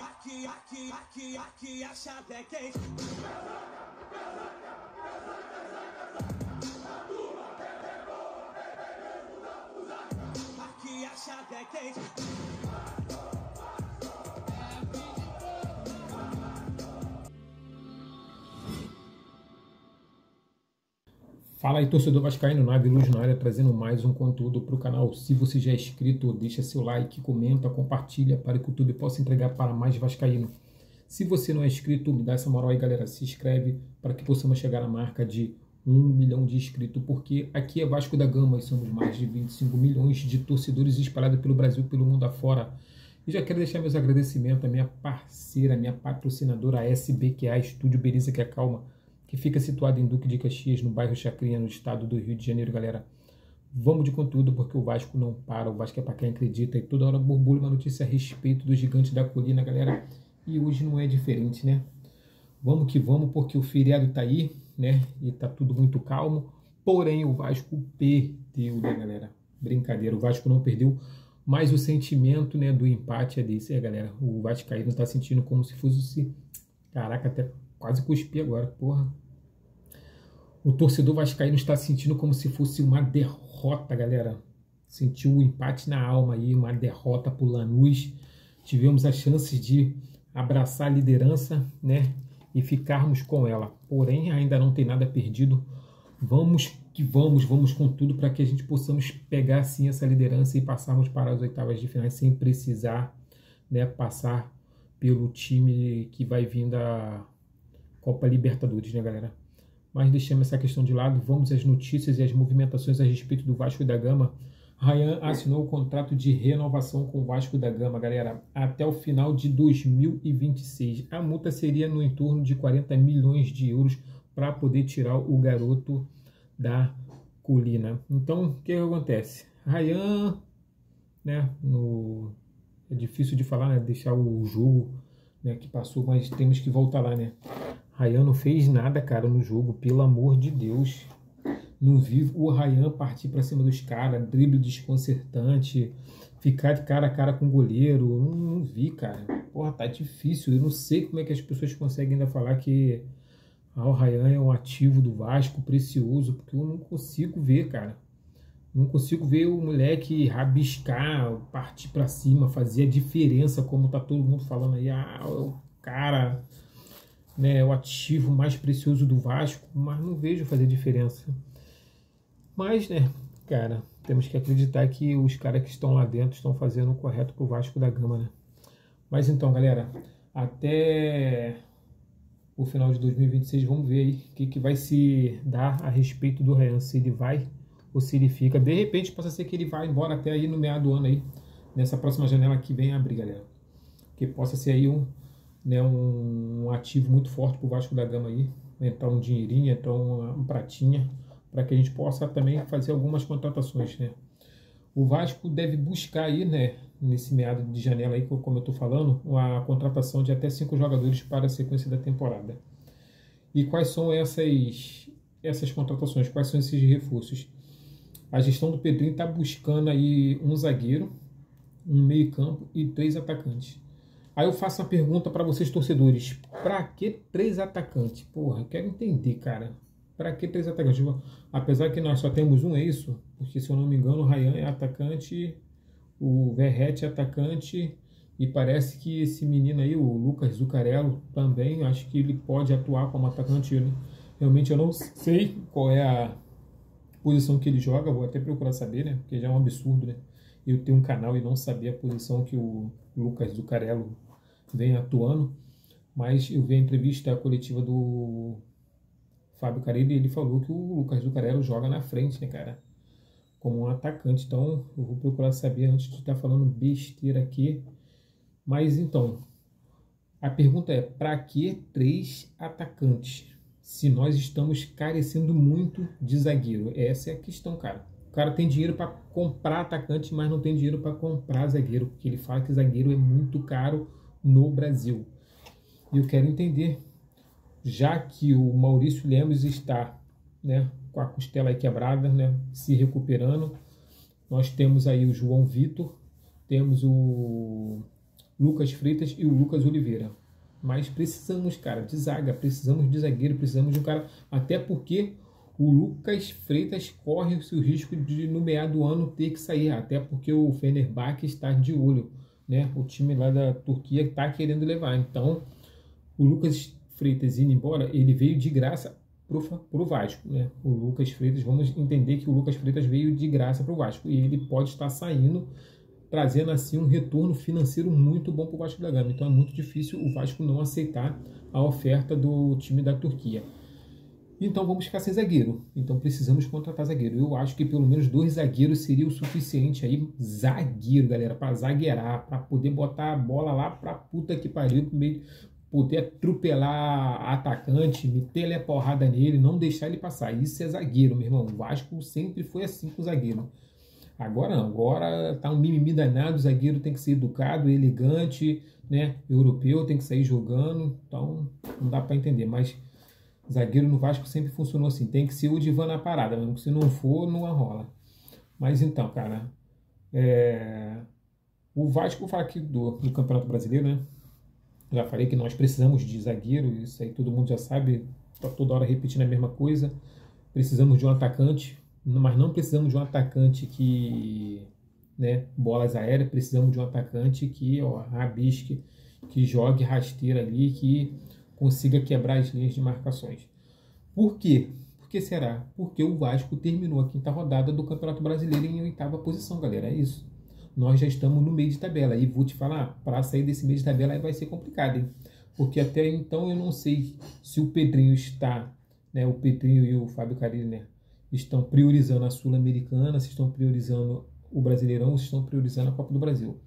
Aqui a chave é quente. Aqui a chave é quente. Fala aí, torcedor vascaíno, Nave Luz na área, trazendo mais um conteúdo para o canal. Se você já é inscrito, deixa seu like, comenta, compartilha para que o YouTube possa entregar para mais vascaíno. Se você não é inscrito, me dá essa moral aí, galera. Se inscreve para que possamos chegar à marca de 1 milhão de inscritos, porque aqui é Vasco da Gama e somos mais de 25 milhões de torcedores espalhados pelo Brasil e pelo mundo afora. E já quero deixar meus agradecimentos à minha parceira, minha patrocinadora, a SBQA, Estúdio Beriza que Acalma, que fica situado em Duque de Caxias, no bairro Chacrinha, no estado do Rio de Janeiro, galera. Vamos de conteúdo, porque o Vasco não para, o Vasco é para quem acredita, e toda hora borbulha uma notícia a respeito do gigante da colina, galera, e hoje não é diferente, né? Vamos que vamos, porque o feriado tá aí, né, e tá tudo muito calmo, porém o Vasco perdeu, né, galera? Brincadeira, o Vasco não perdeu, mas o sentimento, né, do empate é desse, galera. O vascaíno tá sentindo como se fosse, caraca, até quase cuspi agora, porra. O torcedor vascaíno está sentindo como se fosse uma derrota, galera. Sentiu o empate na alma aí, uma derrota pro Lanús. Tivemos as chances de abraçar a liderança, né, e ficarmos com ela. Porém, ainda não tem nada perdido. Vamos que vamos com tudo para que a gente possamos pegar sim essa liderança e passarmos para as oitavas de finais sem precisar, né, passar pelo time que vai vir da Copa Libertadores, né, galera? Mas deixamos essa questão de lado, vamos às notícias e às movimentações a respeito do Vasco da Gama. Ryan assinou o contrato de renovação com o Vasco da Gama, galera, até o final de 2026. A multa seria no entorno de 40 milhões de euros para poder tirar o garoto da colina. Então, o que acontece? Ryan, né, é difícil de falar, né, deixar o jogo, né, que passou, mas temos que voltar lá, né? Ryan não fez nada, cara, no jogo, pelo amor de Deus. Não vi o Ryan partir para cima dos caras, drible desconcertante, ficar de cara a cara com o goleiro. Não vi, cara. Porra, tá difícil. Eu não sei como é que as pessoas conseguem ainda falar que o Ryan é um ativo do Vasco, precioso, porque eu não consigo ver, cara. Não consigo ver o moleque rabiscar, partir para cima, fazer a diferença, como tá todo mundo falando aí. Ah, o cara, né, o ativo mais precioso do Vasco, mas não vejo fazer diferença. Mas, né, cara, temos que acreditar que os caras que estão lá dentro estão fazendo o correto pro Vasco da Gama, né? Mas então, galera, até o final de 2026, vamos ver aí o que vai se dar a respeito do Ryan, se ele vai ou se ele fica. De repente, possa ser que ele vá embora até aí no meio do ano aí, nessa próxima janela que vem abrir, galera. Que possa ser aí um ativo muito forte pro Vasco da Gama aí, entrar um dinheirinho, entrar um pratinha, para que a gente possa também fazer algumas contratações, né? O Vasco deve buscar aí, né, nesse meado de janela aí, como eu estou falando, uma contratação de até 5 jogadores para a sequência da temporada. E quais são essas contratações? Quais são esses reforços? A gestão do Pedrinho está buscando aí um zagueiro, um meio-campo e 3 atacantes. Aí eu faço a pergunta para vocês, torcedores: para que 3 atacantes? Porra, eu quero entender, cara. Para que 3 atacantes? Apesar que nós só temos um, é isso? Porque, se eu não me engano, o Ryan é atacante, o Verratti é atacante, e parece que esse menino aí, o Lucas Zuccarello, também, acho que ele pode atuar como atacante. Realmente eu não sei qual é a posição que ele joga, vou até procurar saber, né? Porque já é um absurdo, né? Eu ter um canal e não saber a posição que o Lucas Zuccarello vem atuando. Mas eu vi a entrevista coletiva do Fábio Carilli, ele falou que o Lucas Zuccarello joga na frente, né, cara? Como um atacante. Então, eu vou procurar saber antes de estar falando besteira aqui. Mas, então, a pergunta é: para que 3 atacantes? Se nós estamos carecendo muito de zagueiro. Essa é a questão, cara. O cara tem dinheiro para comprar atacante, mas não tem dinheiro para comprar zagueiro. Porque ele fala que zagueiro é muito caro no Brasil. E eu quero entender, já que o Maurício Lemos está, né, com a costela aí quebrada, né, se recuperando, nós temos aí o João Vitor, temos o Lucas Freitas e o Lucas Oliveira. Mas precisamos, cara, de zaga, precisamos de zagueiro, precisamos de um cara, até porque o Lucas Freitas corre o risco de no meio do ano ter que sair, até porque o Fenerbahçe está de olho, né? O time lá da Turquia está querendo levar. Então, o Lucas Freitas indo embora, ele veio de graça pro Vasco, né? O Lucas Freitas, vamos entender que o Lucas Freitas veio de graça pro Vasco e ele pode estar saindo, trazendo assim um retorno financeiro muito bom para o Vasco da Gama. Então é muito difícil o Vasco não aceitar a oferta do time da Turquia. Então vamos ficar sem zagueiro. Então precisamos contratar zagueiro. Eu acho que pelo menos 2 zagueiros seria o suficiente aí. Zagueiro, galera, para zagueirar, para poder botar a bola lá para puta que pariu, poder atropelar atacante, meter a porrada nele, não deixar ele passar. Isso é zagueiro, meu irmão. O Vasco sempre foi assim com o zagueiro. Agora não, agora tá um mimimi danado, o zagueiro tem que ser educado, elegante, né? Europeu, tem que sair jogando, então não dá para entender, mas zagueiro no Vasco sempre funcionou assim, tem que ser o Divan na parada, mesmo se não for, não rola. Mas então, cara, o Vasco, vou falar aqui do Campeonato Brasileiro, né? Já falei que nós precisamos de zagueiro, isso aí todo mundo já sabe, tá toda hora repetindo a mesma coisa. Precisamos de um atacante, mas não precisamos de um atacante que, né, bolas aéreas, precisamos de um atacante que, ó, rabisque, que jogue rasteira ali, que consiga quebrar as linhas de marcações. Por quê? Por que será? Porque o Vasco terminou a 5ª rodada do Campeonato Brasileiro em 8ª posição, galera, é isso. Nós já estamos no meio de tabela, e vou te falar, para sair desse meio de tabela aí vai ser complicado, hein? Porque até então eu não sei se o Pedrinho está, né, o Pedrinho e o Fábio Carille, né, estão priorizando a Sul-Americana, se estão priorizando o Brasileirão, se estão priorizando a Copa do Brasil.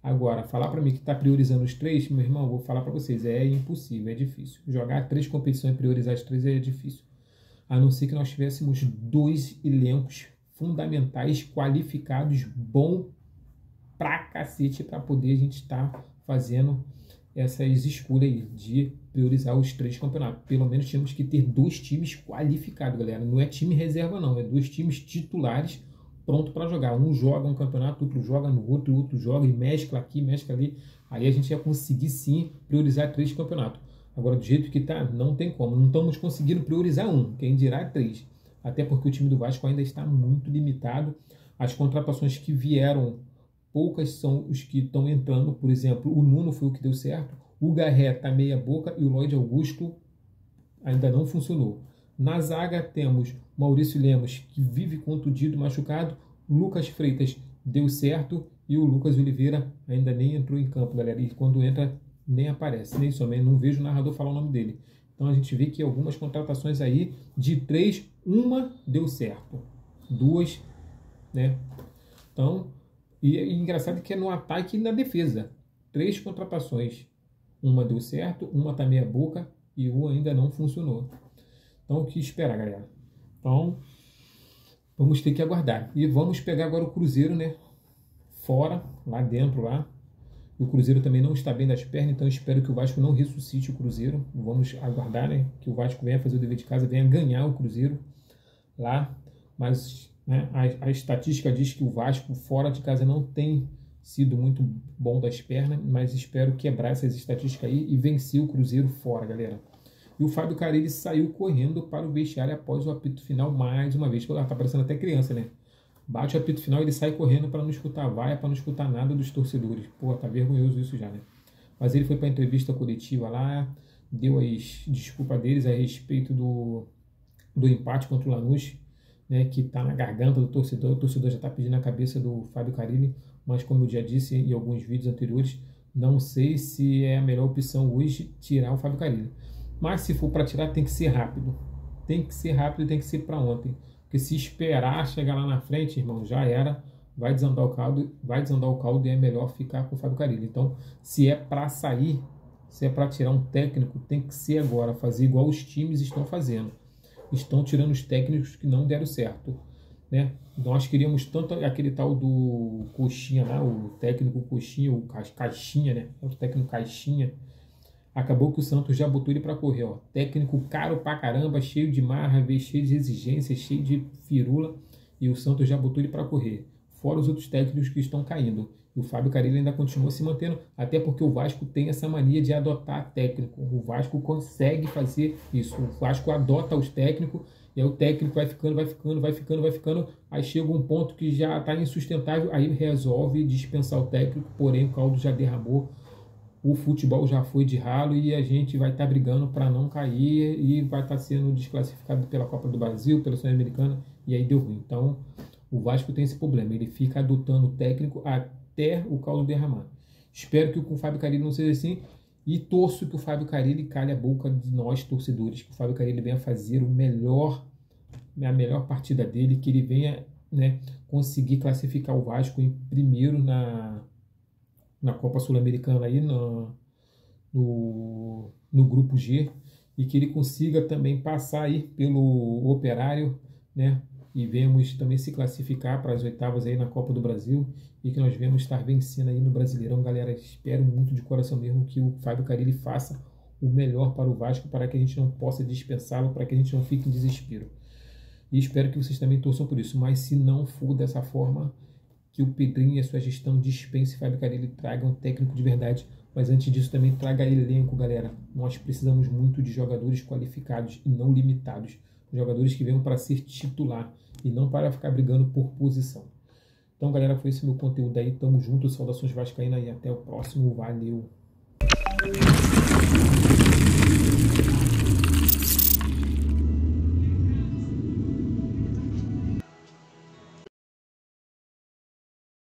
Agora, falar para mim que está priorizando os 3, meu irmão, vou falar para vocês, é impossível, é difícil. Jogar 3 competições e priorizar as 3 é difícil. A não ser que nós tivéssemos 2 elencos fundamentais, qualificados, bom pra cacete, para poder a gente estar fazendo essas escolhas aí de priorizar os 3 campeonatos. Pelo menos temos que ter 2 times qualificados, galera. Não é time reserva, não. É 2 times titulares pronto para jogar. Um joga um campeonato, outro joga no outro, outro joga e mescla aqui, mescla ali. Aí a gente ia conseguir sim priorizar 3 campeonatos. Agora, do jeito que tá, não tem como. Não estamos conseguindo priorizar um, quem dirá 3. Até porque o time do Vasco ainda está muito limitado. As contratações que vieram, poucas são os que estão entrando. Por exemplo, o Nuno foi o que deu certo. O Garré está meia boca e o Lloyd Augusto ainda não funcionou. Na zaga temos Maurício Lemos, que vive contundido, machucado. Lucas Freitas deu certo e o Lucas Oliveira ainda nem entrou em campo, galera. E quando entra, nem aparece, nem somente. Não vejo o narrador falar o nome dele. Então a gente vê que algumas contratações aí, de 3, uma deu certo. 2, né? Então, e engraçado que é no ataque e na defesa. 3 contratações. Uma deu certo, uma tá meia boca e uma ainda não funcionou. Então, o que esperar, galera? Então, vamos ter que aguardar. E vamos pegar agora o Cruzeiro, né? Fora, lá dentro, lá. O Cruzeiro também não está bem das pernas, então espero que o Vasco não ressuscite o Cruzeiro. Vamos aguardar, né? Que o Vasco venha fazer o dever de casa, venha ganhar o Cruzeiro lá. Mas, né, a estatística diz que o Vasco fora de casa não tem sido muito bom das pernas, mas espero quebrar essas estatísticas aí e vencer o Cruzeiro fora, galera. E o Fábio Carille saiu correndo para o vestiário após o apito final mais uma vez. Tá parecendo até criança, né? Bate o apito final, ele sai correndo para não escutar vaia, para não escutar nada dos torcedores. Pô, tá vergonhoso isso já, né? Mas ele foi para a entrevista coletiva lá, deu as desculpas deles a respeito do empate contra o Lanús, né, que tá na garganta do torcedor. O torcedor já tá pedindo a cabeça do Fábio Carille, mas como eu já disse em alguns vídeos anteriores, não sei se é a melhor opção hoje tirar o Fábio Carille. Mas se for para tirar, tem que ser rápido. Tem que ser rápido e tem que ser para ontem. Porque se esperar chegar lá na frente, irmão, já era. Vai desandar o caldo e é melhor ficar com o Fábio Carille. Então, se é para sair, se é para tirar um técnico, tem que ser agora. Fazer igual os times estão fazendo. Estão tirando os técnicos que não deram certo, né? Nós queríamos tanto aquele tal do Coxinha lá, o técnico Coxinha, o Caixinha, né? O técnico Caixinha. Acabou que o Santos já botou ele para correr, ó. Técnico caro pra caramba, cheio de marra, cheio de exigências, cheio de firula, e o Santos já botou ele para correr. Fora os outros técnicos que estão caindo. E o Fábio Carille ainda continua se mantendo, até porque o Vasco tem essa mania de adotar técnico. O Vasco consegue fazer isso. O Vasco adota os técnicos, e aí o técnico vai ficando. Aí chega um ponto que já está insustentável, aí resolve dispensar o técnico, porém o caldo já derramou. O futebol já foi de ralo e a gente vai estar brigando para não cair e vai estar sendo desclassificado pela Copa do Brasil, pela Sul-Americana, e aí deu ruim. Então, o Vasco tem esse problema, ele fica adotando o técnico até o caldo derramar. Espero que com o Fábio Carille não seja assim e torço que o Fábio Carille calhe a boca de nós, torcedores, que o Fábio Carille venha fazer a melhor partida dele, que ele venha, né, conseguir classificar o Vasco em primeiro na Copa Sul-Americana aí no grupo G, e que ele consiga também passar aí pelo Operário, né, e venhamos também se classificar para as oitavas aí na Copa do Brasil, e que nós venhamos estar vencendo aí no Brasileirão. Galera, espero muito de coração mesmo que o Fábio Carille faça o melhor para o Vasco, para que a gente não possa dispensá-lo, para que a gente não fique em desespero. E espero que vocês também torçam por isso, mas se não for dessa forma, que o Pedrinho e a sua gestão dispense Fábio Carille, traga um técnico de verdade, mas antes disso também traga elenco, galera. Nós precisamos muito de jogadores qualificados e não limitados, jogadores que venham para ser titular e não para ficar brigando por posição. Então, galera, foi esse meu conteúdo aí, tamo junto, saudações vascaínas e até o próximo, valeu!